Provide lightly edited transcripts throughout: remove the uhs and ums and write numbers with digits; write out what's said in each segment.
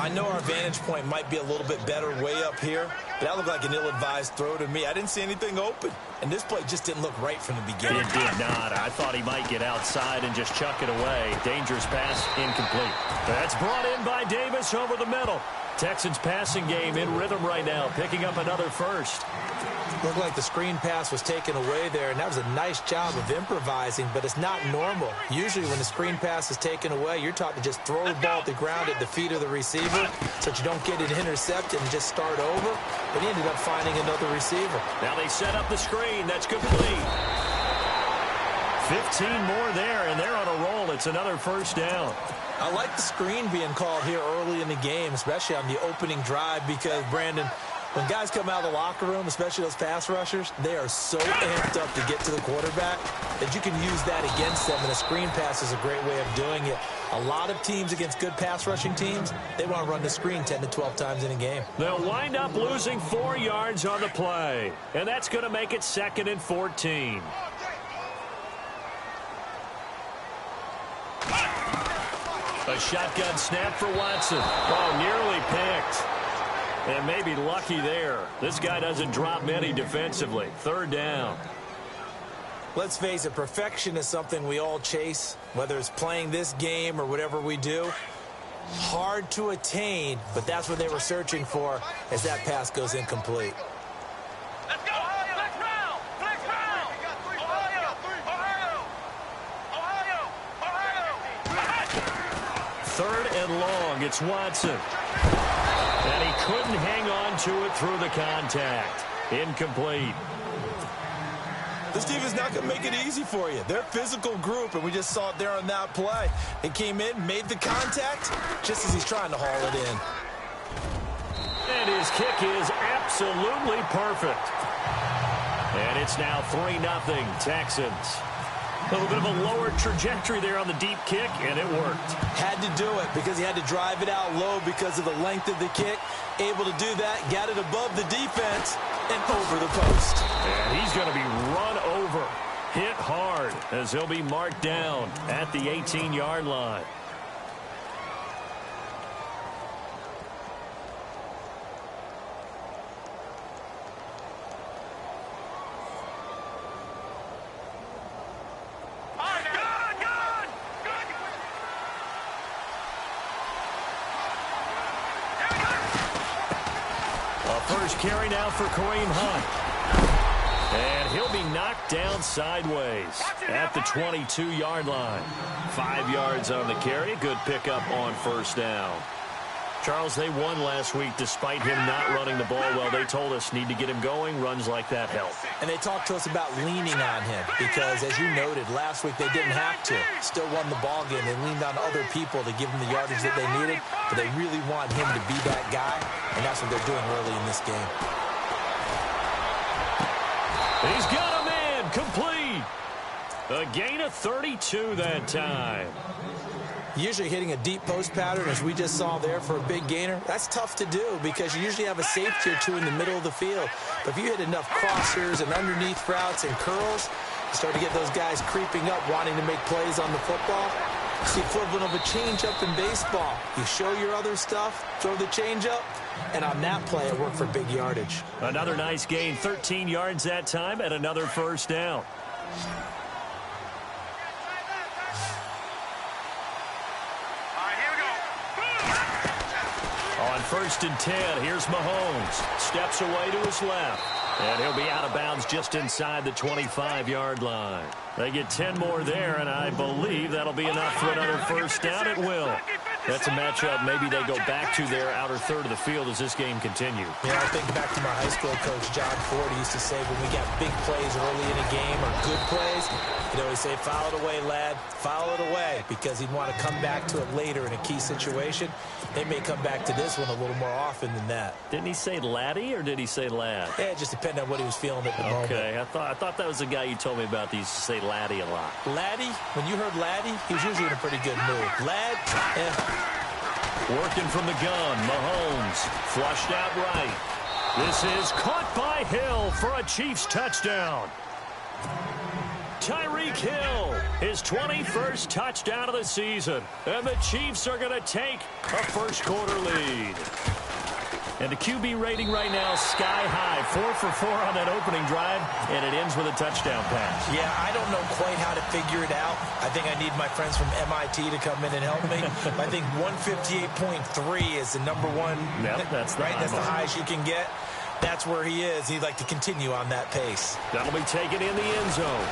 I know our vantage point might be a little bit better way up here, but that looked like an ill-advised throw to me. I didn't see anything open, and this play just didn't look right from the beginning. It did not. I thought he might get outside and just chuck it away. Dangerous pass, incomplete. That's brought in by Davis over the middle. Texans passing game in rhythm right now, picking up another first. Looked like the screen pass was taken away there, and that was a nice job of improvising, but it's not normal. Usually when the screen pass is taken away, you're taught to just throw the ball at the ground at the feet of the receiver so that you don't get it intercepted and just start over. But he ended up finding another receiver. Now they set up the screen. That's complete. 15 more there, and they're on a roll. It's another first down. I like the screen being called here early in the game, especially on the opening drive, because, Brandon, when guys come out of the locker room, especially those pass rushers, they are so amped up to get to the quarterback that you can use that against them, and a screen pass is a great way of doing it. A lot of teams against good pass rushing teams, they want to run the screen 10 to 12 times in a game. They'll wind up losing 4 yards on the play, and that's going to make it 2nd and 14. A shotgun snap for Watson. Oh, nearly picked. And maybe lucky there. This guy doesn't drop many defensively. 3rd down. Let's face it, perfection is something we all chase, whether it's playing this game or whatever we do. Hard to attain, but that's what they were searching for as that pass goes incomplete. Let's go! Flex round! Flex round! Ohio! 3rd and long. It's Watson. And he couldn't hang on to it through the contact. Incomplete. This team is not going to make it easy for you. They're a physical group, and we just saw it there on that play. They came in, made the contact, just as he's trying to haul it in. And his kick is absolutely perfect. And it's now 3-0 Texans. A little bit of a lower trajectory there on the deep kick, and it worked. Had to do it because he had to drive it out low because of the length of the kick. Able to do that, got it above the defense, and over the post. And he's going to be run over, hit hard, as he'll be marked down at the 18-yard line. First carry now for Kareem Hunt. And he'll be knocked down sideways at the 22-yard line. 5 yards on the carry. Good pickup on 1st down. Charles, they won last week despite him not running the ball well. They told us need to get him going. Runs like that help. And they talked to us about leaning on him because, as you noted, last week they didn't have to. Still won the ball game. They leaned on other people to give them the yardage that they needed, but they really want him to be that guy, and that's what they're doing early in this game. He's got a man complete. A gain of 32 that time. Usually hitting a deep post pattern, as we just saw there for a big gainer, that's tough to do because you usually have a safety or two in the middle of the field. But if you hit enough crossers and underneath routes and curls, you start to get those guys creeping up, wanting to make plays on the football. It's the equivalent of a changeup in baseball. You show your other stuff, throw the changeup, and on that play, it worked for big yardage. Another nice gain, 13 yards that time, and another 1st down. On 1st and 10, here's Mahomes. Steps away to his left. And he'll be out of bounds just inside the 25-yard line. They get 10 more there, and I believe that'll be enough for another 1st down. It will. That's a matchup maybe they go back to their outer third of the field as this game continues. Yeah, I think back to my high school coach, John Ford, used to say when we got big plays early in a game or good plays, he'd always say, foul it away, lad, foul it away, because he'd want to come back to it later in a key situation. They may come back to this one a little more often than that. Didn't he say laddie or did he say lad? Yeah, it just depended on what he was feeling at the moment. Okay, I thought that was the guy you told me about that used to say laddie a lot. Laddie, when you heard laddie, he was usually in a pretty good mood. Lad, Working from the gun, Mahomes flushed out right. This is caught by Hill for a Chiefs touchdown. Tyreek Hill, his 21st touchdown of the season. And the Chiefs are going to take a first-quarter lead. And the QB rating right now, sky high. 4 for 4 on that opening drive, and it ends with a touchdown pass. Yeah, I don't know quite how to figure it out. I think I need my friends from MIT to come in and help me. I think 158.3 is the number one. Yep, that's the right. That's the highest you can get. That's where he is. He'd like to continue on that pace. That'll be taken in the end zone.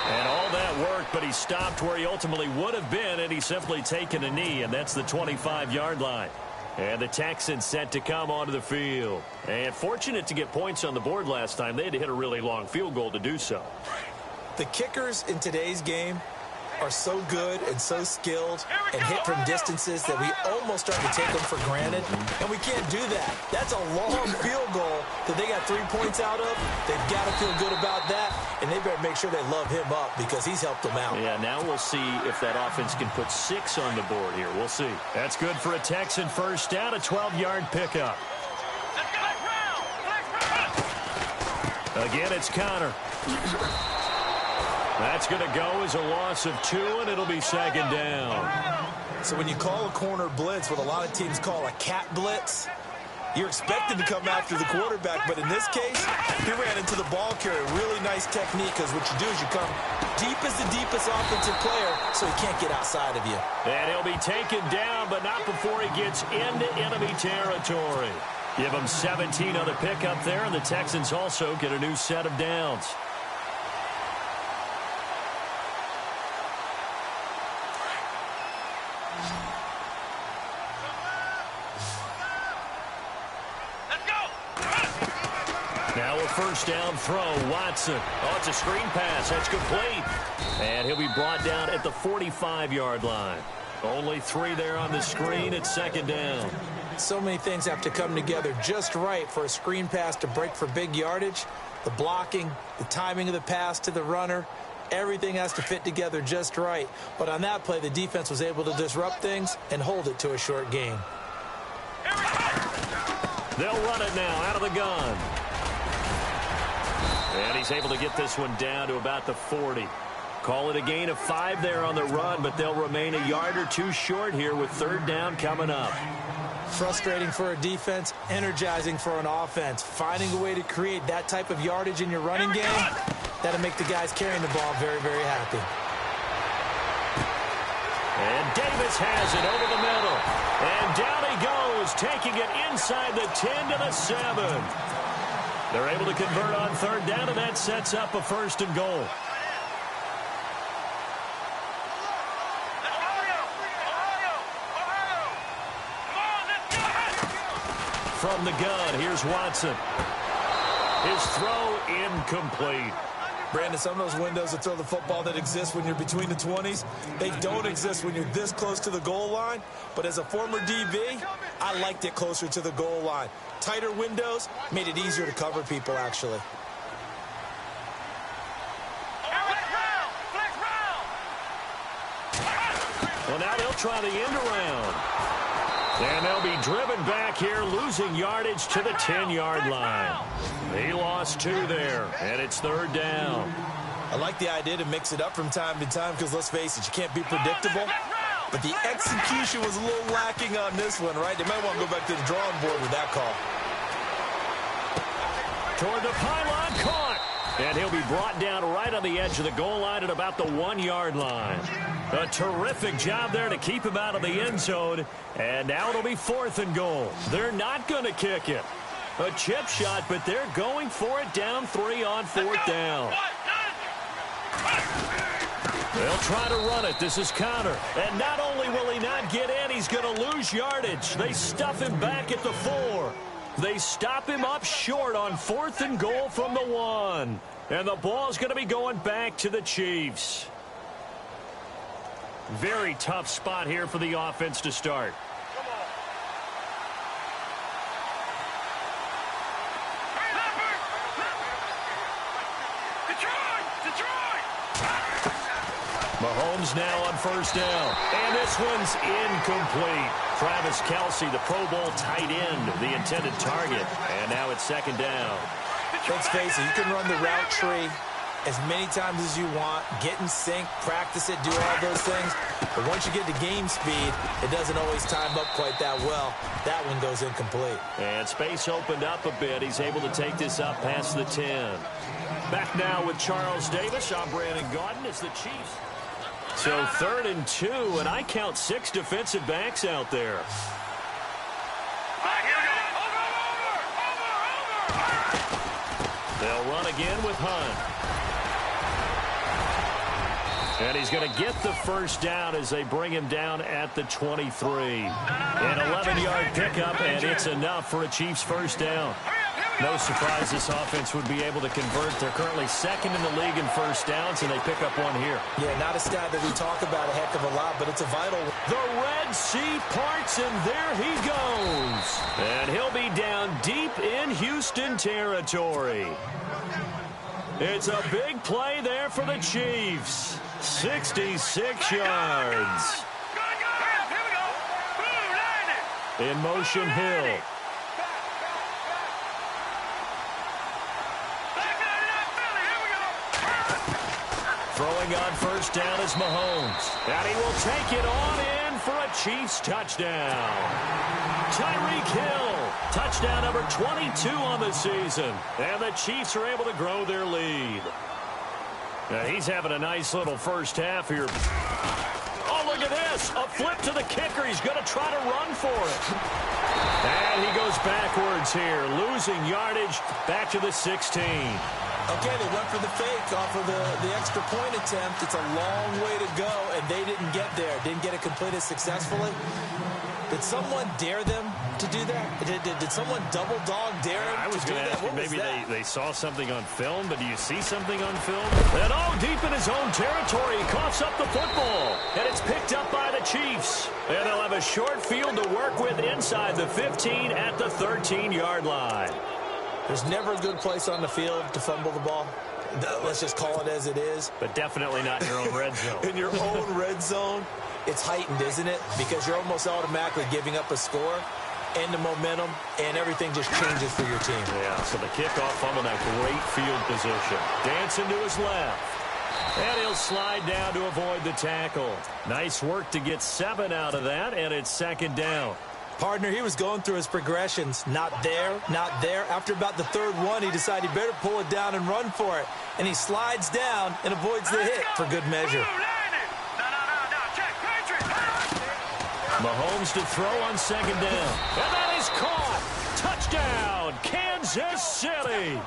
And all that worked, but he stopped where he ultimately would have been, and he's simply taken a knee, and that's the 25-yard line. And the Texans set to come onto the field. And fortunate to get points on the board last time. They had to hit a really long field goal to do so. The kickers in today's game are so good and so skilled and hit from distances that we almost start to take them for granted. And we can't do that. That's a long field goal that they got 3 points out of. They've got to feel good about that, and they better make sure they love him up because he's helped them out. Yeah, now we'll see if that offense can put 6 on the board here. We'll see. That's good for a Texan first down, a 12-yard pickup. Again, it's Connor. That's going to go as a loss of 2, and it'll be second down. So when you call a corner blitz, what a lot of teams call a cat blitz, you're expected to come after the quarterback, but in this case, he ran into the ball carrier. Really nice technique, because what you do is you come deep as the deepest offensive player, so he can't get outside of you. And he'll be taken down, but not before he gets into enemy territory. Give him 17 on the pickup there, and the Texans also get a new set of downs. Now a first down throw, Watson. Oh, it's a screen pass. That's complete. And he'll be brought down at the 45-yard line. Only 3 there on the screen. It's second down. So many things have to come together just right for a screen pass to break for big yardage. The blocking, the timing of the pass to the runner, everything has to fit together just right. But on that play, the defense was able to disrupt things and hold it to a short gain. They'll run it now out of the gun. And he's able to get this one down to about the 40. Call it a gain of 5 there on the run, but they'll remain a yard or 2 short here with third down coming up. Frustrating for a defense, energizing for an offense. Finding a way to create that type of yardage in your running game, that'll make the guys carrying the ball very, very happy. And Davis has it over the middle. And down he goes, taking it inside the 10 to the 7. They're able to convert on third down, and that sets up a first and goal. From the gun, here's Watson. His throw incomplete. Brandon, some of those windows to throw the football that exist when you're between the 20s, they don't exist when you're this close to the goal line. But as a former DB, I liked it closer to the goal line. Tighter windows made it easier to cover people, actually. Well, now they'll try the end around. And they'll be driven back here, losing yardage to the 10-yard line. He lost 2 there, and it's third down. I like the idea to mix it up from time to time because, let's face it, you can't be predictable. But the execution was a little lacking on this one, right? They might want to go back to the drawing board with that call. Toward the pylon, caught. And he'll be brought down right on the edge of the goal line at about the 1-yard line. A terrific job there to keep him out of the end zone. And now it'll be fourth and goal. They're not going to kick it. A chip shot, but they're going for it down 3 on fourth down. They'll try to run it. This is Connor. And not only will he not get in, he's going to lose yardage. They stuff him back at the 4. They stop him up short on fourth and goal from the 1. And the ball's going to be going back to the Chiefs. Very tough spot here for the offense to start. Mahomes now on first down. And this one's incomplete. Travis Kelce, the Pro Bowl tight end, the intended target. And now it's second down. Let's face it, you can run the route tree as many times as you want, get in sync, practice it, do all those things. But once you get to game speed, it doesn't always time up quite that well. That one goes incomplete. And space opened up a bit. He's able to take this up past the 10. Back now with Charles Davis. I'm Brandon Gaudin as the Chiefs. So 3rd and 2, and I count 6 defensive backs out there. They'll run again with Hunt. And he's going to get the first down as they bring him down at the 23. An 11-yard pickup, and it's enough for a Chiefs first down. No surprise this offense would be able to convert. They're currently 2nd in the league in first downs, and they pick up one here. Yeah, not a stat that we talk about a heck of a lot, but it's a vital one. The Red Sea parts, and there he goes. And he'll be down deep in Houston territory. It's a big play there for the Chiefs. 66 yards. In motion, Hill. Throwing on first down is Mahomes. And he will take it on in for a Chiefs touchdown. Tyreek Hill. Touchdown number 22 on the season. And the Chiefs are able to grow their lead. Now he's having a nice little first half here. Oh, look at this. A flip to the kicker. He's going to try to run for it. And he goes backwards here, losing yardage back to the 16. Okay, they went for the fake off of the extra point attempt. It's a long way to go, and they didn't get there. Didn't get it completed successfully. Did someone dare them to do that? Did someone double dog dare them I was to do going to that? ask you, What was maybe that? they saw something on film, but do you see something on film? And all deep in his own territory, he coughs up the football. And it's picked up by the Chiefs. And they'll have a short field to work with inside the 15 at the 13-yard line. There's never a good place on the field to fumble the ball. Let's just call it as it is. But definitely not in your own red zone. In your own red zone, it's heightened, isn't it? Because you're almost automatically giving up a score and the momentum, and everything just changes for your team. Yeah, so the kickoff fumble, that great field position. Dancing to his left. And he'll slide down to avoid the tackle. Nice work to get 7 out of that, and it's 2nd down. Partner, he was going through his progressions. Not there, not there. After about the 3rd one, he decided he better pull it down and run for it. And he slides down and avoids the hit for good measure. Mahomes to throw on 2nd down. And that is caught. Touchdown, Kansas City.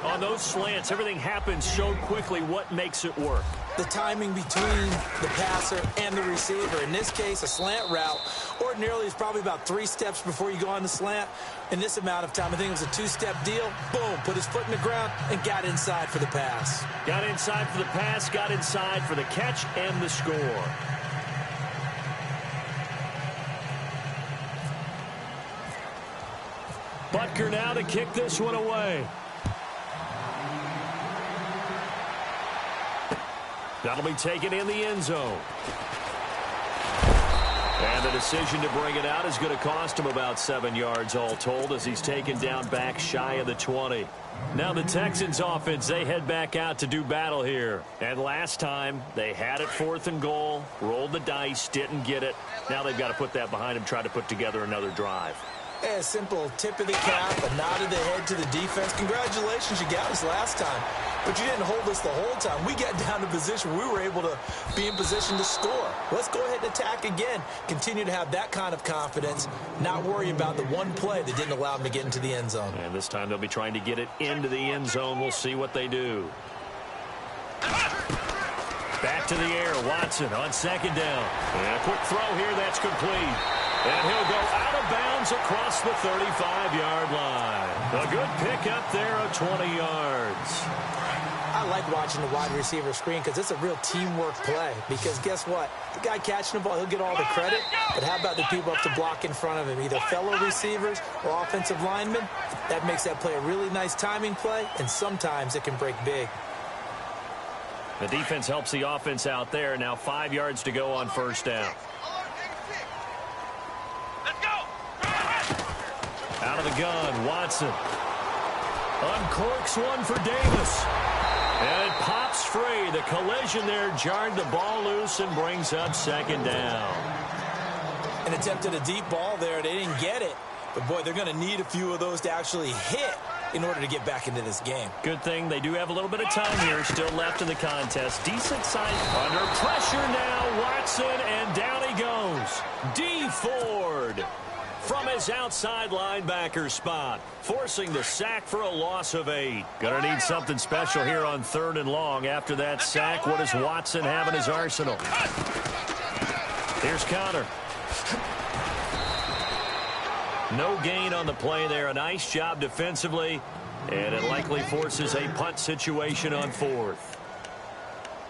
On those slants, everything happens so quickly. What makes it work? The timing between the passer and the receiver. In this case, a slant route ordinarily is probably about 3 steps before you go on the slant. In this amount of time, I think it was a 2-step deal. Boom, put his foot in the ground and got inside for the pass. Got inside for the pass, got inside for the catch and the score. Butker now to kick this one away. That'll be taken in the end zone. And the decision to bring it out is going to cost him about 7 yards all told as he's taken down back shy of the 20. Now the Texans offense, they head back out to do battle here. And last time, they had it 4th and goal, rolled the dice, didn't get it. Now they've got to put that behind them, try to put together another drive. A simple tip of the cap, a nod of the head to the defense. Congratulations, you got us last time. But you didn't hold us the whole time. We got down to position where we were able to be in position to score. Let's go ahead and attack again. Continue to have that kind of confidence, not worry about the one play that didn't allow them to get into the end zone. And this time they'll be trying to get it into the end zone. We'll see what they do. Back to the air, Watson on 2nd down. And a quick throw here, that's complete. And he'll go out of bounds across the 35-yard line. A good pickup there of 20 yards. I like watching the wide receiver screen because it's a real teamwork play. Because guess what? The guy catching the ball, he'll get all the credit. But how about the people up to block in front of him? Either fellow receivers or offensive linemen. That makes that play a really nice timing play, and sometimes it can break big. The defense helps the offense out there. Now 5 yards to go on 1st down. Out of the gun, Watson. Uncorks one for Davis. And it pops free. The collision there jarred the ball loose and brings up second down. An attempt at a deep ball there. They didn't get it. But, boy, they're going to need a few of those to actually hit in order to get back into this game. Good thing they do have a little bit of time here still left in the contest. Decent size. Under pressure now, Watson, and down he goes. D. Ford from his outside linebacker spot, forcing the sack for a loss of 8. Gonna need something special here on 3rd and long. After that sack, what does Watson have in his arsenal? Here's Connor. No gain on the play there. A nice job defensively, and it likely forces a punt situation on 4th.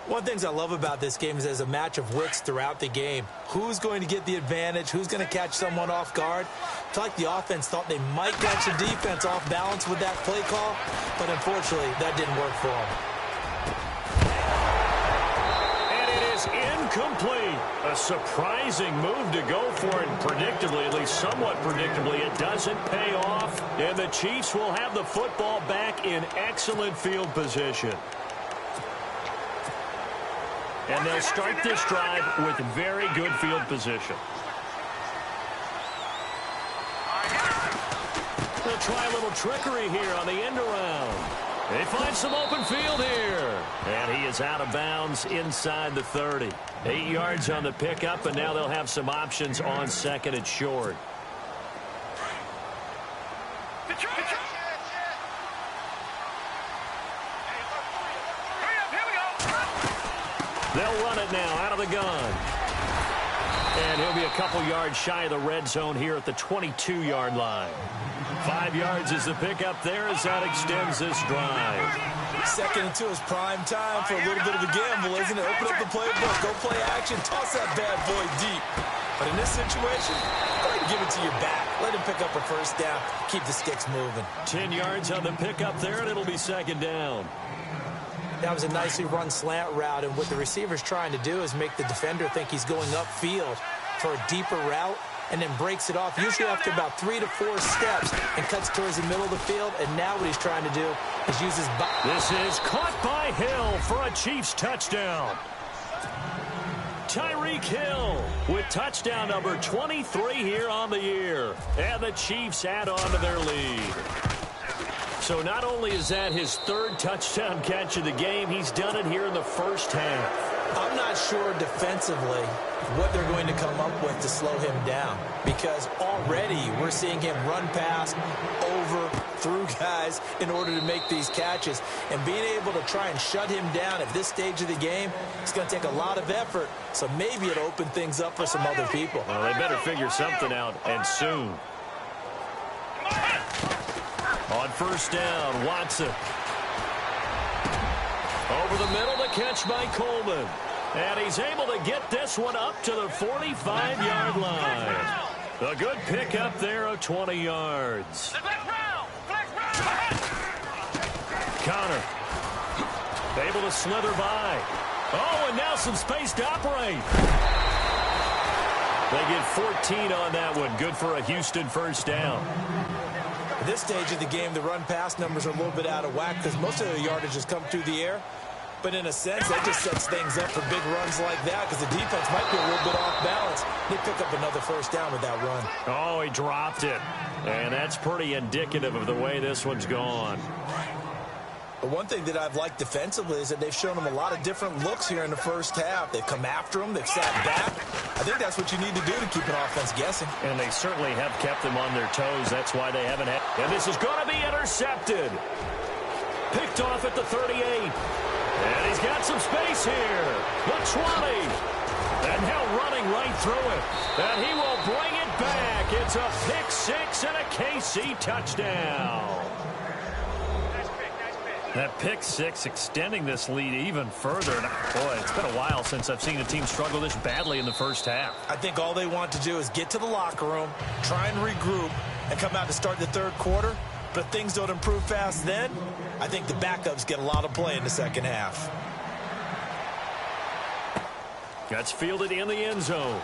One of the things I love about this game is there's a match of wits throughout the game. Who's going to get the advantage? Who's going to catch someone off guard? I feel like the offense thought they might catch the defense off balance with that play call, but unfortunately, that didn't work for them. And it is incomplete. A surprising move to go for it, and predictably, at least somewhat predictably, it doesn't pay off, and the Chiefs will have the football back in excellent field position. And they'll start this drive with very good field position. They'll try a little trickery here on the end around. They find some open field here. And he is out of bounds inside the 30. 8 yards on the pickup, and now they'll have some options on 2nd and short. They'll run it now out of the gun. And he'll be a couple yards shy of the red zone here at the 22-yard line. 5 yards is the pickup there as that extends this drive. 2nd and 2 is prime time for a little bit of a gamble, isn't it? Open up the playbook, go play action, toss that bad boy deep. But in this situation, go ahead and give it to your back. Let him pick up a first down, keep the sticks moving. 10 yards on the pickup there, and it'll be 2nd down. That was a nicely run slant route, and what the receiver's trying to do is make the defender think he's going upfield for a deeper route, and then breaks it off, usually after about 3 to 4 steps, and cuts towards the middle of the field. And now what he's trying to do is use his body. This is caught by Hill for a Chiefs touchdown. Tyreek Hill with touchdown number 23 here on the year. And the Chiefs add on to their lead. So not only is that his 3rd touchdown catch of the game, he's done it here in the first half. I'm not sure defensively what they're going to come up with to slow him down, because already we're seeing him run past, over, through guys in order to make these catches. And being able to try and shut him down at this stage of the game, it's going to take a lot of effort. So maybe it'll open things up for some other people. Well, they better figure something out, and soon. On 1st down, Watson. Over the middle, the catch by Coleman. And he's able to get this one up to the 45-yard line. A good pickup there of 20 yards. Connor. Able to slither by. Oh, and now some space to operate. They get 14 on that one. Good for a Houston first down. At this stage of the game, the run-pass numbers are a little bit out of whack because most of the yardage has come through the air. But in a sense, that just sets things up for big runs like that because the defense might be a little bit off balance. They pick up another first down with that run. Oh, he dropped it. And that's pretty indicative of the way this one's gone. But one thing that I've liked defensively is that they've shown them a lot of different looks here in the first half. They've come after them. They've sat back. I think that's what you need to do to keep an offense guessing. And they certainly have kept them on their toes. That's why they haven't had. And this is going to be intercepted. Picked off at the 38. And he's got some space here. The 20. And now running right through it. And he will bring it back. It's a pick six and a KC touchdown. That pick six extending this lead even further. And boy, it's been a while since I've seen a team struggle this badly in the first half. I think all they want to do is get to the locker room, try and regroup, and come out to start the third quarter. But if things don't improve fast then, I think the backups get a lot of play in the second half. That's fielded in the end zone.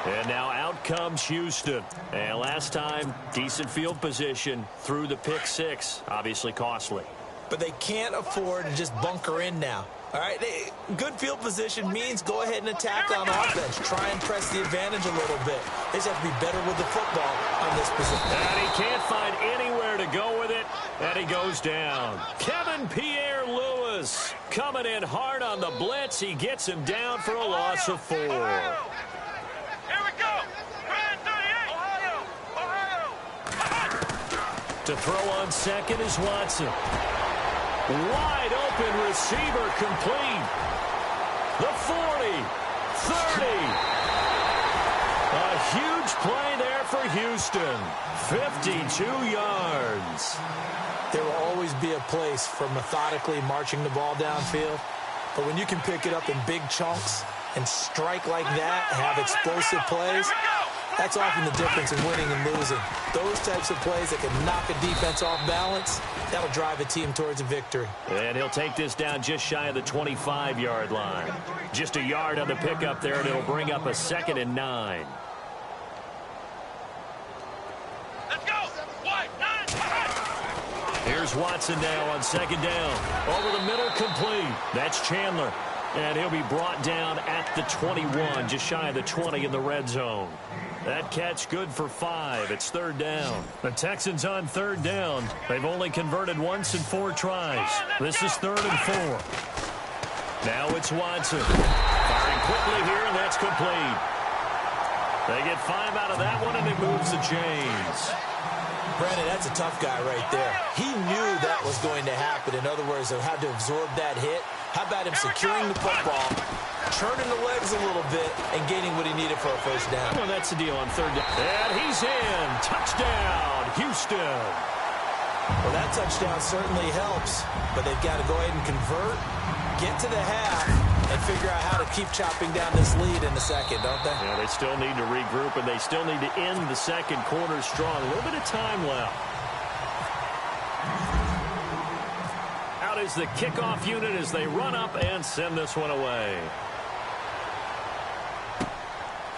And now out comes Houston. And last time, decent field position through the pick six. Obviously costly. But they can't afford to just bunker in now. All right, good field position means go ahead and attack on offense. Try and press the advantage a little bit. They just have to be better with the football on this position. And he can't find anywhere to go with it, and he goes down. Kevin Pierre-Louis coming in hard on the blitz. He gets him down for a loss of 4. Here we go. Grand 38. Ohio. To throw on second is Watson. Wide open receiver complete. The 40, 30. A huge play there for Houston. 52 yards. There will always be a place for methodically marching the ball downfield. But when you can pick it up in big chunks and strike like that, have explosive plays, that's often the difference in winning and losing. Those types of plays that can knock a defense off balance, that'll drive a team towards a victory. And he'll take this down just shy of the 25-yard line. Just a yard on the pickup there, and it'll bring up a 2nd and 9. Let's go. White, 9. Here's Watson now on 2nd down. Over the middle, complete. That's Chandler. And he'll be brought down at the 21, just shy of the 20 in the red zone. That catch good for 5. It's 3rd down. The Texans on 3rd down. They've only converted once in 4 tries. This is 3rd and 4. Now it's Watson. Firing quickly here, and that's complete. They get 5 out of that one, and it moves the chains. Brandon, that's a tough guy right there. He knew that was going to happen. In other words, they had to absorb that hit. How about him securing the football, turning the legs a little bit, and gaining what he needed for a first down? Well, that's the deal on 3rd down. And he's in. Touchdown, Houston. Well, that touchdown certainly helps, but they've got to go ahead and convert, get to the half, and figure out how to keep chopping down this lead in the second, don't they? Yeah, they still need to regroup, and they still need to end the second quarter strong. A little bit of time left. Out is the kickoff unit as they run up and send this one away.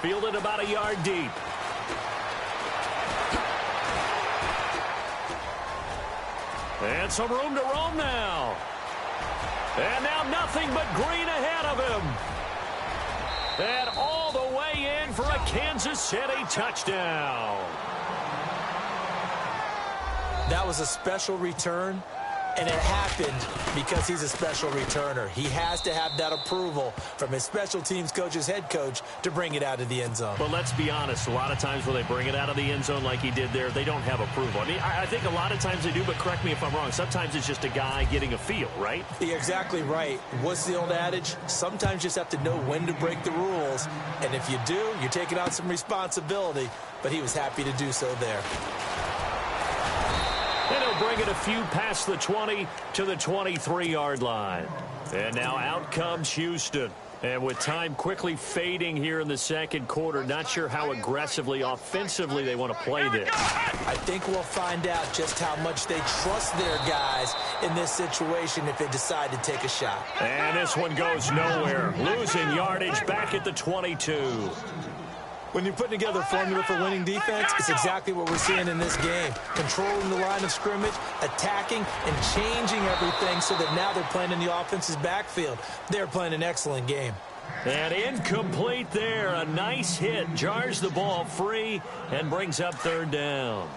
Fielded about a yard deep. And some room to roam now. And now nothing but green ahead of him. And all the way in for a Kansas City touchdown. That was a special return, and it happened because he's a special returner. He has to have that approval from his special teams coach's head coach to bring it out of the end zone. But let's be honest, a lot of times when they bring it out of the end zone like he did there, they don't have approval. I mean, I think a lot of times they do, but correct me if I'm wrong. Sometimes it's just a guy getting a feel, right? You're exactly right. What's the old adage? Sometimes you just have to know when to break the rules, and if you do, you're taking on some responsibility, but he was happy to do so there. And he'll bring it a few past the 20 to the 23-yard line. And now out comes Houston. And with time quickly fading here in the second quarter, not sure how aggressively, offensively they want to play this. I think we'll find out just how much they trust their guys in this situation if they decide to take a shot. And this one goes nowhere. Losing yardage back at the 22. When you're putting together a formula for winning defense, it's exactly what we're seeing in this game. Controlling the line of scrimmage, attacking, and changing everything so that now they're playing in the offense's backfield. They're playing an excellent game. And incomplete there. A nice hit. Jars the ball free and brings up 3rd down.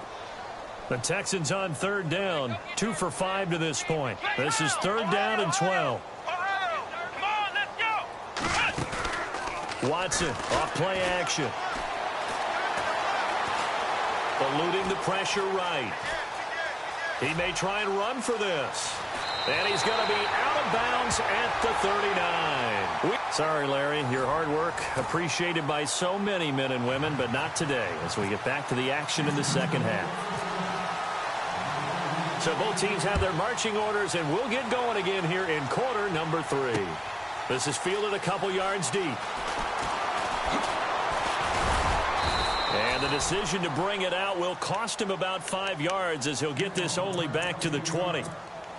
The Texans on 3rd down. 2 for 5 to this point. This is 3rd down and 12. Come on, let's go. Watson off play action. Eluding the pressure right. He may try and run for this. And he's going to be out of bounds at the 39. Sorry, Larry, your hard work appreciated by so many men and women, but not today as we get back to the action in the second half. So both teams have their marching orders, and we'll get going again here in quarter number 3. This is fielded a couple yards deep. And the decision to bring it out will cost him about 5 yards as he'll get this only back to the 20.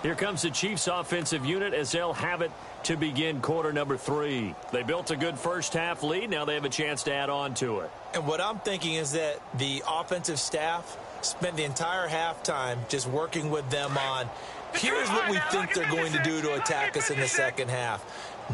Here comes the Chiefs offensive unit as they'll have it to begin quarter number 3. They built a good first half lead. Now they have a chance to add on to it. And what I'm thinking is that the offensive staff spent the entire halftime just working with them on, here's what we think they're going to do to attack us in the second half.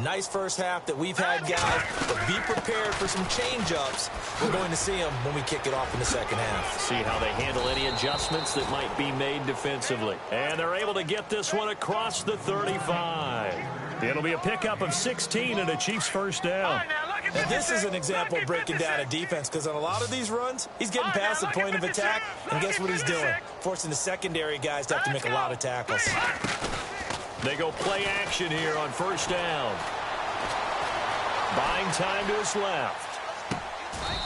Nice first half that we've had, guys, but be prepared for some change-ups. We're going to see them when we kick it off in the second half. See how they handle any adjustments that might be made defensively. And they're able to get this one across the 35. It'll be a pickup of 16 and a Chiefs first down. Now, this is an example of breaking down a defense, because on a lot of these runs, he's getting past the point of attack, and guess what he's doing? Forcing the secondary guys to have to make a lot of tackles. They go play action here on first down. Buying time to his left.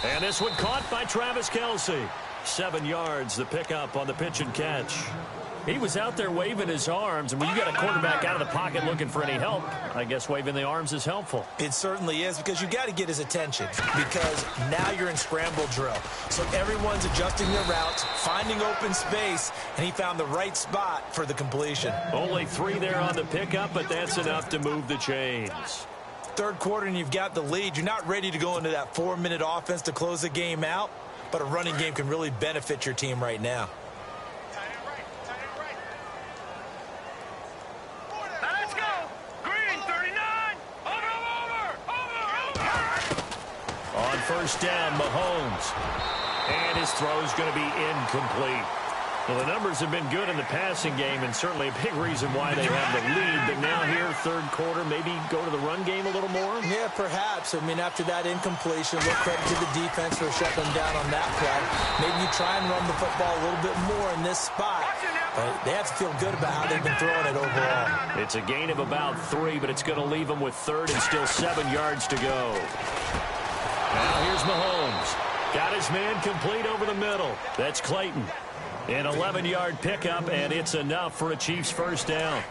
And this one caught by Travis Kelce. 7 yards, the pickup on the pitch and catch. He was out there waving his arms, and when you got a quarterback out of the pocket looking for any help, I guess waving the arms is helpful. It certainly is, because you got to get his attention, because now you're in scramble drill. So everyone's adjusting their routes, finding open space, and he found the right spot for the completion. Only 3 there on the pickup, but that's enough to move the chains. Third quarter and you've got the lead. You're not ready to go into that 4-minute offense to close the game out, but a running game can really benefit your team right now. On first down, Mahomes. And his throw is going to be incomplete. Well, the numbers have been good in the passing game, and certainly a big reason why they have the lead. But now here, third quarter, maybe go to the run game a little more? Yeah, perhaps. I mean, after that incompletion, look credit to the defense for shutting them down on that play. Maybe you try and run the football a little bit more in this spot. But they have to feel good about how they've been throwing it overall. It's a gain of about 3, but it's going to leave them with third and still 7 yards to go. Now here's Mahomes. Got his man complete over the middle. That's Clayton. An 11-yard pickup, and it's enough for a Chiefs first down.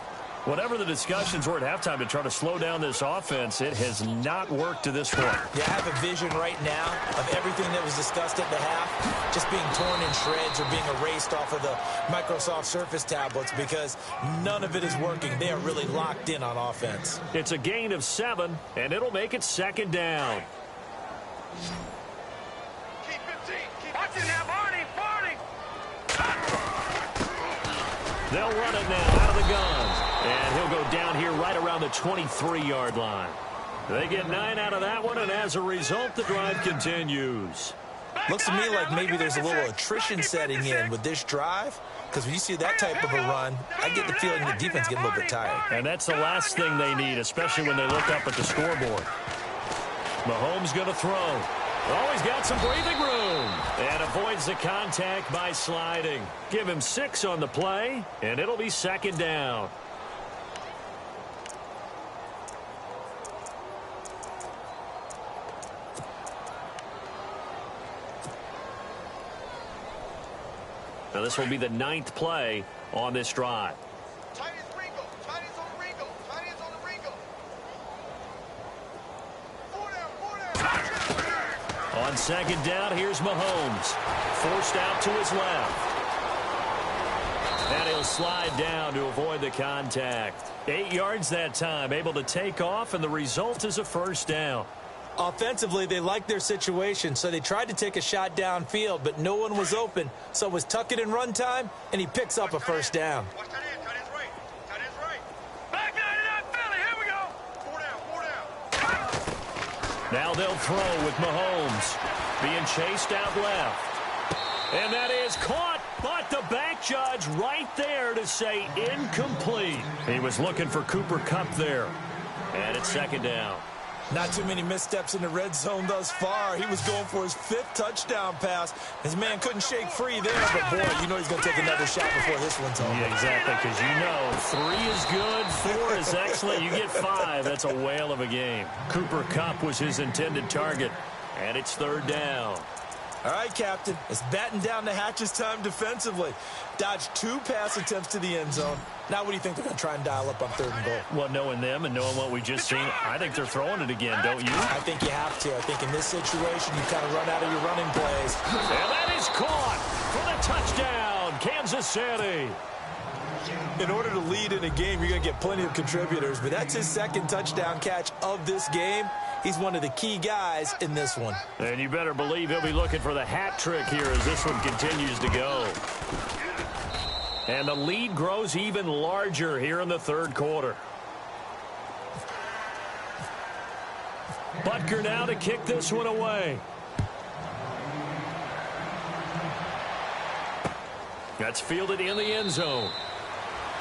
Whatever the discussions were at halftime to try to slow down this offense, it has not worked to this point. Yeah, I have a vision right now of everything that was discussed at the half just being torn in shreds or being erased off of the Microsoft Surface tablets, because none of it is working. They are really locked in on offense. It's a gain of 7, and it'll make it second down. Keep 15. Keep watching now, Barney. They'll run it now out of the gun. And he'll go down here right around the 23-yard line. They get 9 out of that one, and as a result, the drive continues. Looks to me like maybe there's a little attrition setting in with this drive, because when you see that type of a run, I get the feeling the defense getting a little bit tired. And that's the last thing they need, especially when they look up at the scoreboard. Mahomes going to throw. Always got some breathing room. And avoids the contact by sliding. Give him 6 on the play, and it'll be second down. Now this will be the 9th play on this drive. On second down, here's Mahomes. Forced out to his left. And he'll slide down to avoid the contact. 8 yards that time, able to take off, and the result is a first down. Offensively, they liked their situation, so they tried to take a shot downfield, but no one was open. So it was tuck it in run time, and he picks up a first down. Watch that in. Tight end's right. Tight end's right. Back 99, Philly. Here we go. 4 down. Now they'll throw with Mahomes. Being chased out left. And that is caught, but the back judge right there to say incomplete. He was looking for Cooper Kupp there. And it's second down. Not too many missteps in the red zone thus far. He was going for his 5th touchdown pass. His man couldn't shake free there, but boy, you know he's going to take another shot before this one's over. Yeah, exactly, because you know 3 is good, 4 is excellent. You get 5, that's a whale of a game. Cooper Kupp was his intended target, and it's third down. All right, Captain, it's batten down the hatches time defensively. Dodged 2 pass attempts to the end zone. Now what do you think they're going to try and dial up on 3rd and goal? Well, knowing them and knowing what we just seen, I think they're throwing it again, don't you? I think you have to. I think in this situation, you kind of run out of your running plays. And that is caught for the touchdown, Kansas City. In order to lead in a game, you're going to get plenty of contributors, but that's his second touchdown catch of this game. He's one of the key guys in this one. And you better believe he'll be looking for the hat trick here as this one continues to go. And the lead grows even larger here in the third quarter. Butker now to kick this one away. That's fielded in the end zone.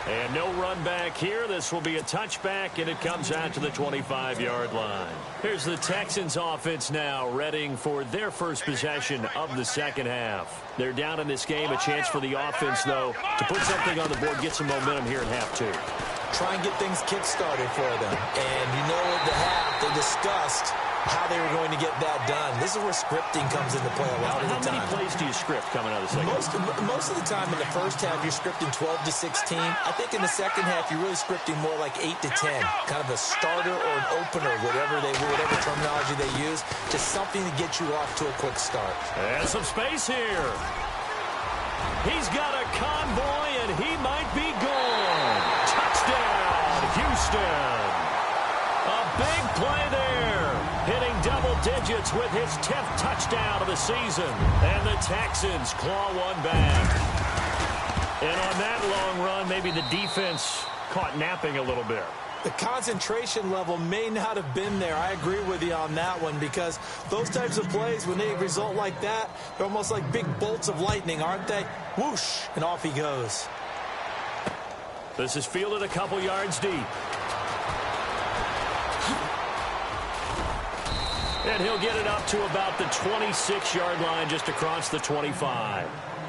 And no run back here. This will be a touchback, and it comes out to the 25-yard line. Here's the Texans offense now, readying for their first possession of the second half. They're down in this game. A chance for the offense, though, to put something on the board, get some momentum here in half two. Try and get things kick-started for them. And you know at the half, they discussed how they were going to get that done. This is where scripting comes into play a lot of the time. How many plays do you script coming out of the second half? Most of the time in the first half, you're scripting 12 to 16. I think in the second half, you're really scripting more like 8 to 10. Kind of a starter or an opener, whatever terminology they use. Just something to get you off to a quick start. And some space here. He's got a convoy, and he might be gone. Touchdown, Houston. A big play there. Hitting double digits with his 10th touchdown of the season. And the Texans claw one back. And on that long run, maybe the defense caught napping a little bit. The concentration level may not have been there. I agree with you on that one, because those types of plays, when they result like that, they're almost like big bolts of lightning, aren't they? Whoosh, and off he goes. This is fielded a couple yards deep. And he'll get it up to about the 26-yard line, just across the 25.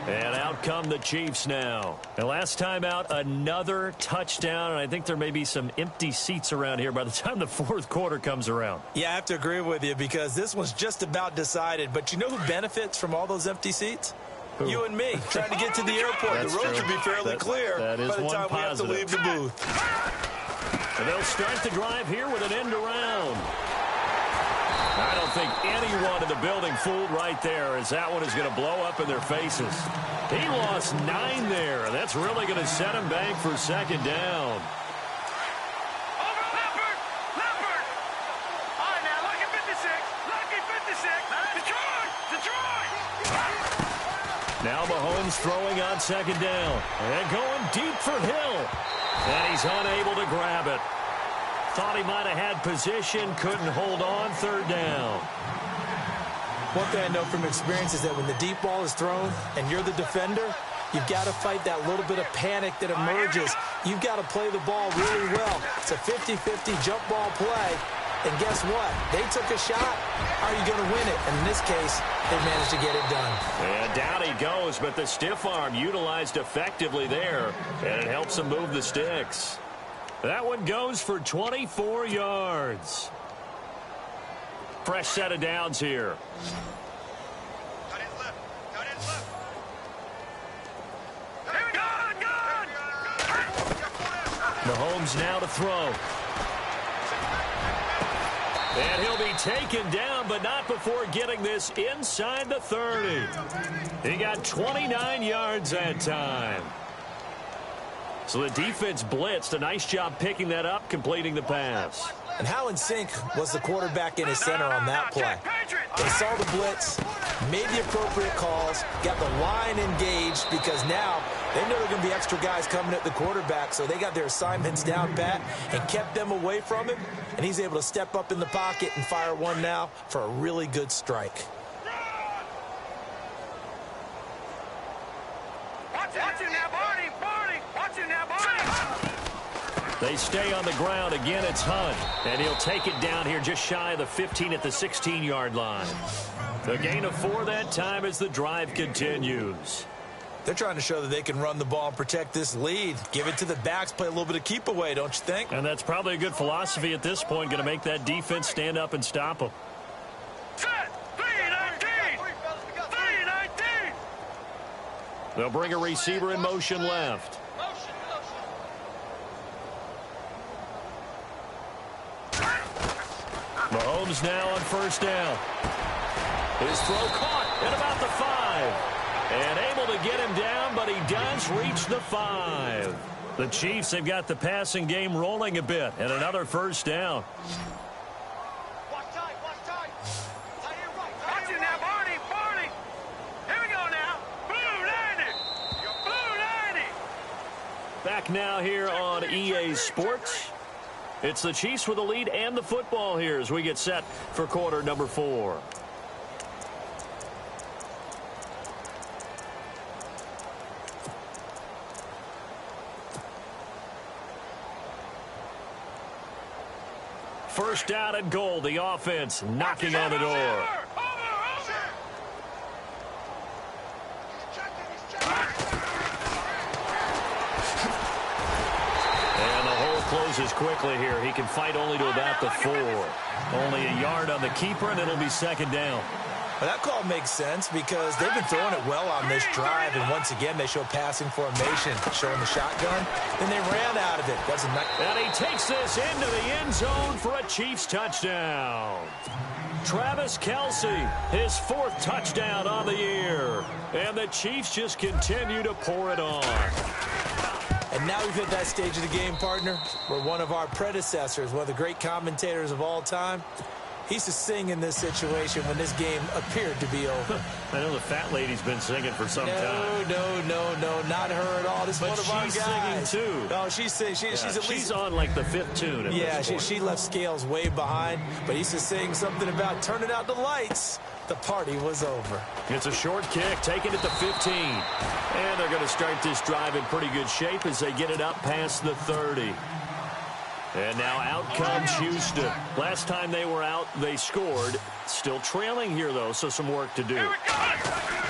And out come the Chiefs now. And last time out, another touchdown. And I think there may be some empty seats around here by the time the fourth quarter comes around. Yeah, I have to agree with you, because this one's just about decided. But you know who benefits from all those empty seats? Who? You and me, trying to get to the airport. That's the road true. should be fairly clear that is by the time we have to leave the booth. And they'll start the drive here with an end around. I don't think anyone in the building fooled right there, as that one is going to blow up in their faces. He lost 9 there. That's really going to set him back for second down. Over Leopard! Leopard! All right, now, lucky 56. Lucky 56. Detroit! Now Mahomes throwing on second down. And going deep for Hill. And he's unable to grab it. Thought he might have had position, couldn't hold on, third down. One thing I know from experience is that when the deep ball is thrown and you're the defender, you've got to fight that little bit of panic that emerges. You've got to play the ball really well. It's a 50-50 jump ball play. And guess what? They took a shot. Are you going to win it? And in this case, they managed to get it done. And down he goes, but the stiff arm utilized effectively there. And it helps him move the sticks. That one goes for 24 yards. Fresh set of downs here. Cut his left. Cut his left. Mahomes now to throw. And he'll be taken down, but not before getting this inside the 30. He got 29 yards that time. So the defense blitzed. A nice job picking that up, completing the pass. And how in sync was the quarterback in his center on that play? They saw the blitz, made the appropriate calls, got the line engaged, because now they know there are going to be extra guys coming at the quarterback, so they got their assignments down pat and kept them away from him, and he's able to step up in the pocket and fire one now for a really good strike. Watch him now, Barney! Barney! Watch him now, Barney! They stay on the ground. Again, it's Hunt. And he'll take it down here just shy of the 15 at the 16-yard line. A gain of 4 that time as the drive continues. They're trying to show that they can run the ball and protect this lead. Give it to the backs, play a little bit of keep away, don't you think? And that's probably a good philosophy at this point. Going to make that defense stand up and stop them. Set! 3-19! 3-19! They'll bring a receiver in motion left. Mahomes now on first down. His throw caught at about the 5. And able to get him down, but he does reach the 5. The Chiefs, they've got the passing game rolling a bit, and another first down. Watch tight, watch tight. Tight end right. Watch it now, Barney. Here we go now. Blue 90. Blue 90. Back now here on EA Sports. It's the Chiefs with the lead and the football here as we get set for quarter number 4. First down and goal. The offense knocking on the door. Over. And the hole closes quickly here. He can fight only to about the 4. Only a yard on the keeper, and it'll be second down. Well, that call makes sense because they've been throwing it well on this drive, and once again they show passing formation, showing the shotgun. Then they ran out of it. That's a nice. And he takes this into the end zone for a Chiefs touchdown. Travis Kelce, his 4th touchdown on the year. And the Chiefs just continue to pour it on. And now we've hit that stage of the game, partner, where one of our predecessors, one of the great commentators of all time, he used to sing in this situation when this game appeared to be over. I know the fat lady's been singing for some time. No, not her at all. This is one of our guys. She's singing too. No, she's singing. She's on like the 5th tune. At yeah, this point. she left Scales way behind, but he used to sing something about turning out the lights. The party was over. It's a short kick, taken at the 15. And they're going to start this drive in pretty good shape as they get it up past the 30. And now out comes Houston. Last time they were out, they scored. Still trailing here, though, so some work to do.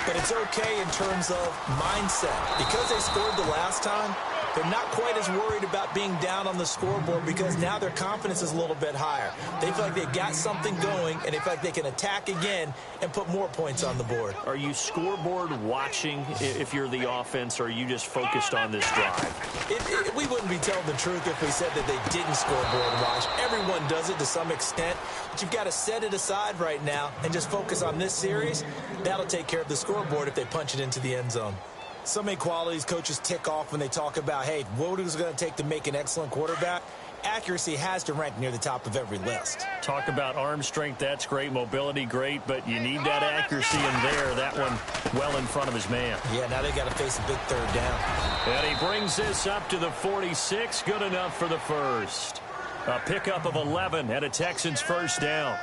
But it's okay in terms of mindset. Because they scored the last time, they're not quite as worried about being down on the scoreboard because now their confidence is a little bit higher. They feel like they got something going, and they feel like they can attack again and put more points on the board. Are you scoreboard watching if you're the offense, or are you just focused on this drive? We wouldn't be telling the truth if we said that they didn't scoreboard watch. Everyone does it to some extent, but you've got to set it aside right now and just focus on this series. That'll take care of the scoreboard if they punch it into the end zone. So many qualities coaches tick off when they talk about, hey, what is it going to take to make an excellent quarterback? Accuracy has to rank near the top of every list. Talk about arm strength, that's great. Mobility, great, but you need that accuracy in there. That one well in front of his man. Yeah, now they got to face a big 3rd down. And he brings this up to the 46. Good enough for the first. A pickup of 11 and a Texans first down.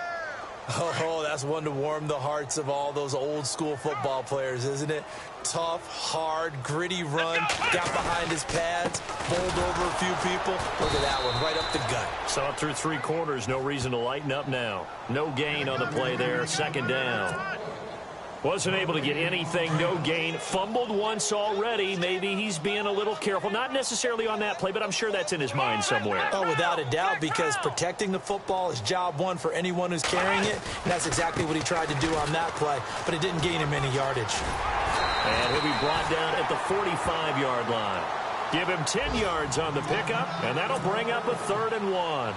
Oh, that's one to warm the hearts of all those old school football players, isn't it? Tough, hard, gritty run, got behind his pads, bowled over a few people. Look at that one, right up the gut. Saw it through 3 quarters, no reason to lighten up now. No gain on the play there, second down. Wasn't able to get anything, no gain. Fumbled once already. Maybe he's being a little careful. Not necessarily on that play, but I'm sure that's in his mind somewhere. Oh, without a doubt, because protecting the football is job one for anyone who's carrying it. And that's exactly what he tried to do on that play, but it didn't gain him any yardage. And he'll be brought down at the 45-yard line. Give him 10 yards on the pickup, and that'll bring up a 3rd and 1.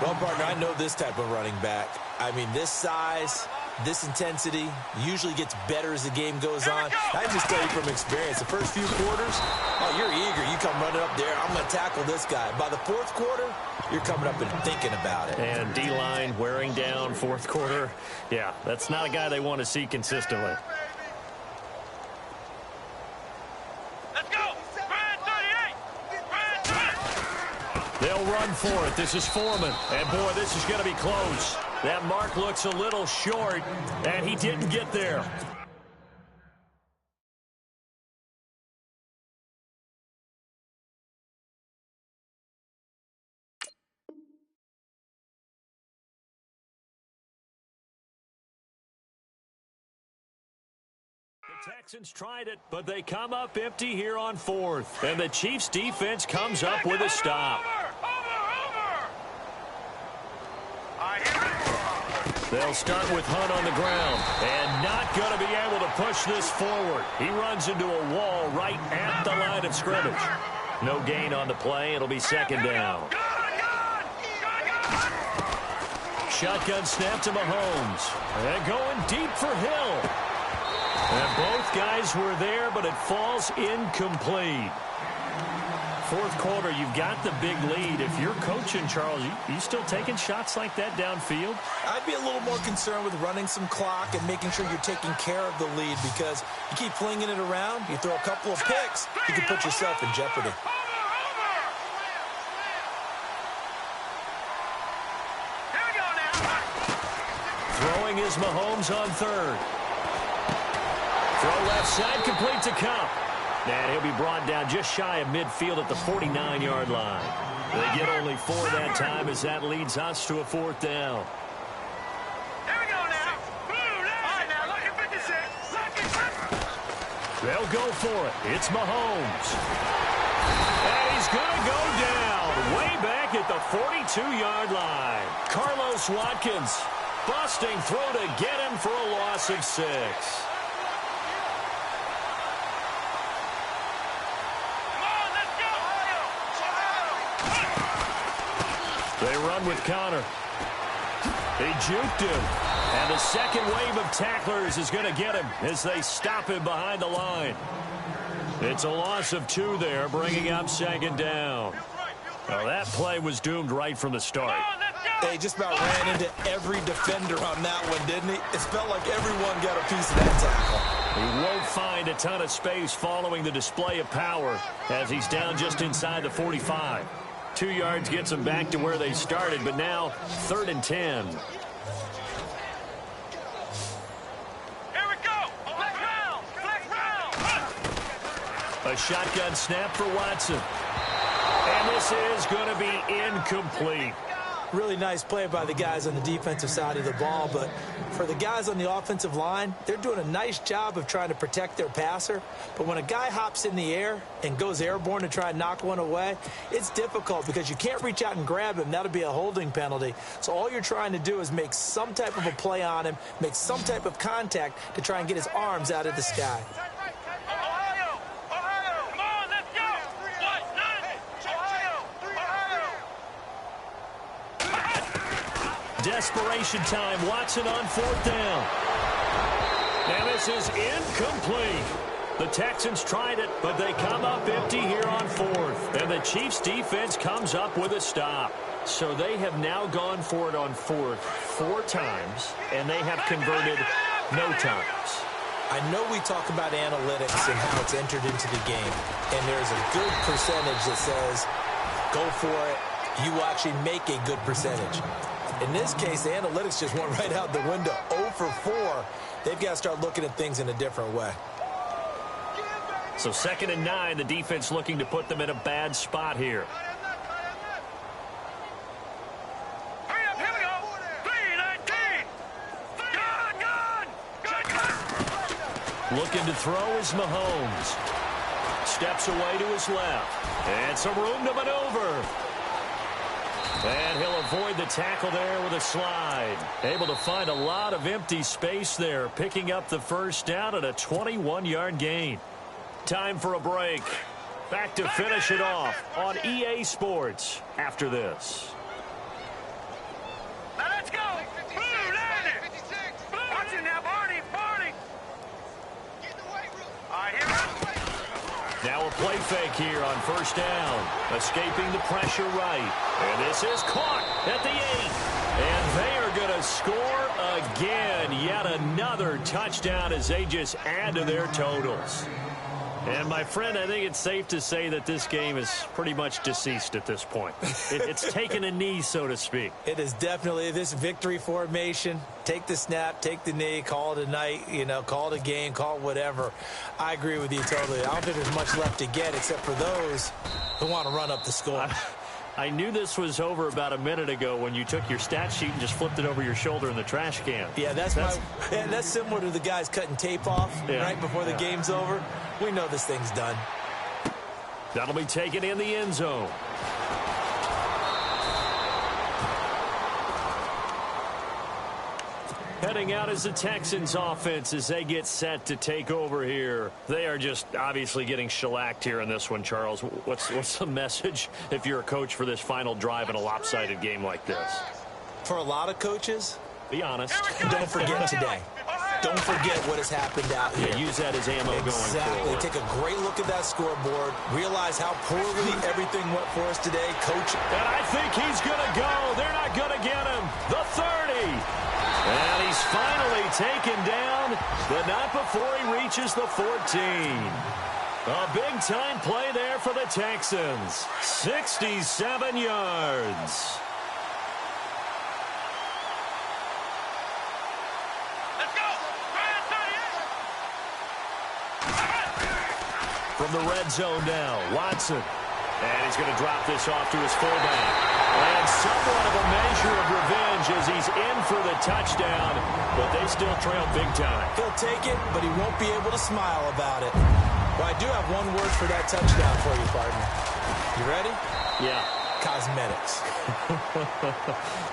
Well, partner, I know this type of running back. I mean, this size, this intensity usually gets better as the game goes on. I just tell you from experience, the first few quarters, oh, you're eager. You come running up there, I'm going to tackle this guy. By the 4th quarter, you're coming up and thinking about it. And D-line wearing down 4th quarter. Yeah, that's not a guy they want to see consistently. Let's go. They'll run for it. This is Foreman. And, boy, this is going to be close. That mark looks a little short, and he didn't get there. The Texans tried it, but they come up empty here on 4th. And the Chiefs' defense comes up with a stop. They'll start with Hunt on the ground, and not going to be able to push this forward. He runs into a wall right at the line of scrimmage. No gain on the play. It'll be second down. Shotgun snap to Mahomes. And going deep for Hill. And both guys were there, but it falls incomplete. fourth quarter, you've got the big lead. If you're coaching, Charles, you still taking shots like that downfield? I'd be a little more concerned with running some clock and making sure you're taking care of the lead, because you keep flinging it around, you throw a couple of picks, you can put yourself in jeopardy. Throwing is Mahomes on third. Throw left side, complete to Cup. And he'll be brought down just shy of midfield at the 49-yard line. They get only 4 that time as that leads us to a fourth down. Here we go now. All right, now, look at 56. They'll go for it. It's Mahomes. And he's going to go down way back at the 42-yard line. Carlos Watkins busting through to get him for a loss of 6. They run with Connor. He juked him. And the second wave of tacklers is going to get him as they stop him behind the line. It's a loss of 2 there, bringing up second down. Well, that play was doomed right from the start. They just about ran into every defender on that one, didn't he? It felt like everyone got a piece of that tackle. He won't find a ton of space following the display of power as he's down just inside the 45. 2 yards gets them back to where they started, but now 3rd and 10. Here we go. Flex round. A shotgun snap for Watson. And this is going to be incomplete. Really nice play by the guys on the defensive side of the ball, but for the guys on the offensive line, they're doing a nice job of trying to protect their passer. But when a guy hops in the air and goes airborne to try and knock one away, it's difficult because you can't reach out and grab him. That'll be a holding penalty. So all you're trying to do is make some type of a play on him, make some type of contact to try and get his arms out of the sky. Desperation time. Watson on 4th down. And this is incomplete. The Texans tried it, but they come up empty here on 4th. And the Chiefs defense comes up with a stop. So they have now gone for it on 4th 4 times, and they have converted no times. I know we talk about analytics and how it's entered into the game, and there's a good percentage that says, go for it, you will actually make a good percentage. In this case, the analytics just went right out the window. 0 for 4. They've got to start looking at things in a different way. So 2nd and 9, the defense looking to put them in a bad spot here. Hurry up, here we go. 3-19. Gun. Looking to throw is Mahomes. Steps away to his left. And some room to maneuver. And he'll avoid the tackle there with a slide. Able to find a lot of empty space there, picking up the first down at a 21-yard gain. Time for a break. Back to finish it off on EA Sports after this. Now let's go. Blue, land it. Watch it now, Barney. All right, here we go. Now a play fake here on 1st down. Escaping the pressure right. And this is caught at the 8. And they are going to score again. Yet another touchdown as they just add to their totals. And, my friend, I think it's safe to say that this game is pretty much deceased at this point. It's taken a knee, so to speak. It is definitely this victory formation. Take the snap, take the knee, call it a night, call it a game, call it whatever. I agree with you totally. I don't think there's much left to get except for those who want to run up the score. I knew this was over about a minute ago when you took your stat sheet and just flipped it over your shoulder in the trash can. Yeah, that's similar to the guys cutting tape off right before the game's over. We know this thing's done. That'll be taken in the end zone. Heading out is the Texans offense as they get set to take over here. They are just obviously getting shellacked here in this one, Charles. What's the message if you're a coach for this final drive in a lopsided game like this? For a lot of coaches, be honest. Don't forget today. don't forget what has happened out here. Yeah, use that as ammo going forward. Take a great look at that scoreboard. Realize how poorly everything went for us today. Coach. And I think he's going to go. They're not going to get him. The 30. And he's finally taken down, but not before he reaches the 14. A big-time play there for the Texans. 67 yards. From the red zone now, Watson. And he's going to drop this off to his fullback. And somewhat of a measure of revenge as he's in for the touchdown, but they still trail big time. He'll take it, but he won't be able to smile about it. Well, I do have one word for that touchdown for you, partner. You ready? Yeah. Cosmetics.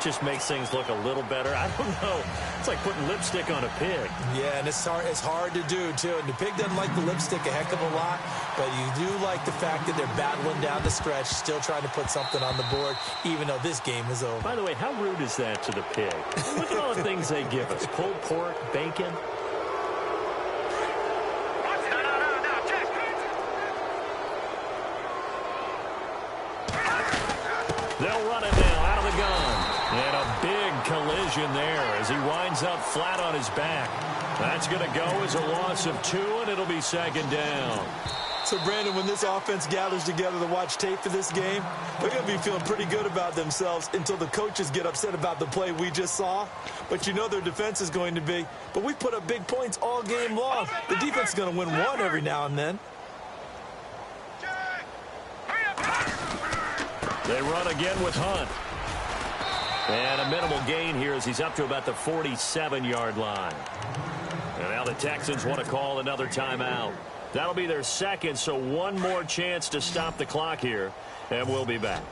Just makes things look a little better. I don't know. It's like putting lipstick on a pig. Yeah, and it's hard to do, too. And the pig doesn't like the lipstick a heck of a lot, but you do like the fact that they're battling down the stretch, still trying to put something on the board, even though this game is over. By the way, how rude is that to the pig? Look at all the things they give us. Pulled pork, bacon. They'll run it now out of the gun. And a big collision there as he winds up flat on his back. That's going to go as a loss of 2, and it'll be second down. So, Brandon, when this offense gathers together to watch tape for this game, they're going to be feeling pretty good about themselves until the coaches get upset about the play we just saw. But you know their defense is going to be. But we put up big points all game long. The defense is going to win one every now and then. They run again with Hunt. And a minimal gain here as he's up to about the 47-yard line. And now the Texans want to call another timeout. That'll be their second, so one more chance to stop the clock here, and we'll be back.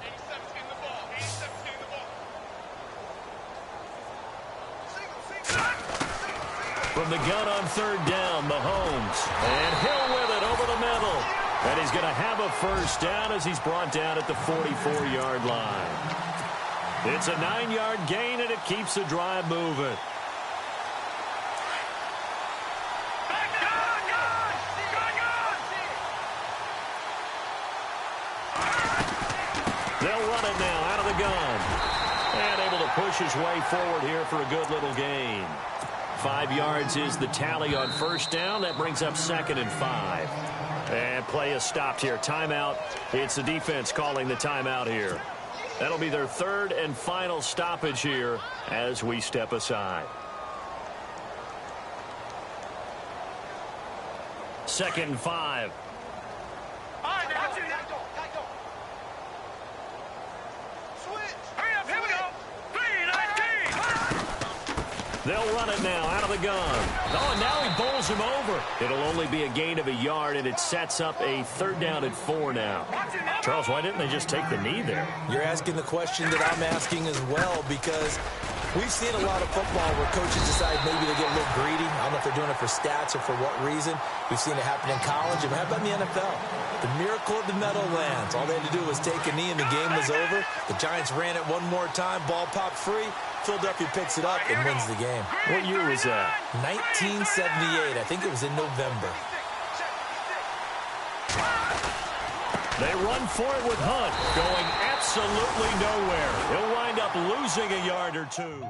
From the gun on third down, Mahomes. And Hill with it over the middle. And he's going to have a first down as he's brought down at the 44-yard line. It's a 9-yard gain, and it keeps the drive moving. They'll run it now out of the gun. And able to push his way forward here for a good little gain. 5 yards is the tally on first down. That brings up 2nd and 5. And play is stopped here. Timeout. It's the defense calling the timeout here. That'll be their 3rd and final stoppage here as we step aside. 2nd and 5. They'll run it now out of the gun. Oh, and now he bowls him over. It'll only be a gain of a yard, and it sets up a 3rd down and 4 now. Charles, why didn't they just take the knee there? You're asking the question that I'm asking as well, because we've seen a lot of football where coaches decide maybe they get a little greedy. I don't know if they're doing it for stats or for what reason. We've seen it happen in college. And how about in the NFL? The miracle of the Meadowlands. All they had to do was take a knee and the game was over. The Giants ran it one more time. Ball popped free. Philadelphia picks it up and wins the game. What year was that? 1978. I think it was in November. They run for it with Hunt, going absolutely nowhere. He'll wind up losing a yard or 2.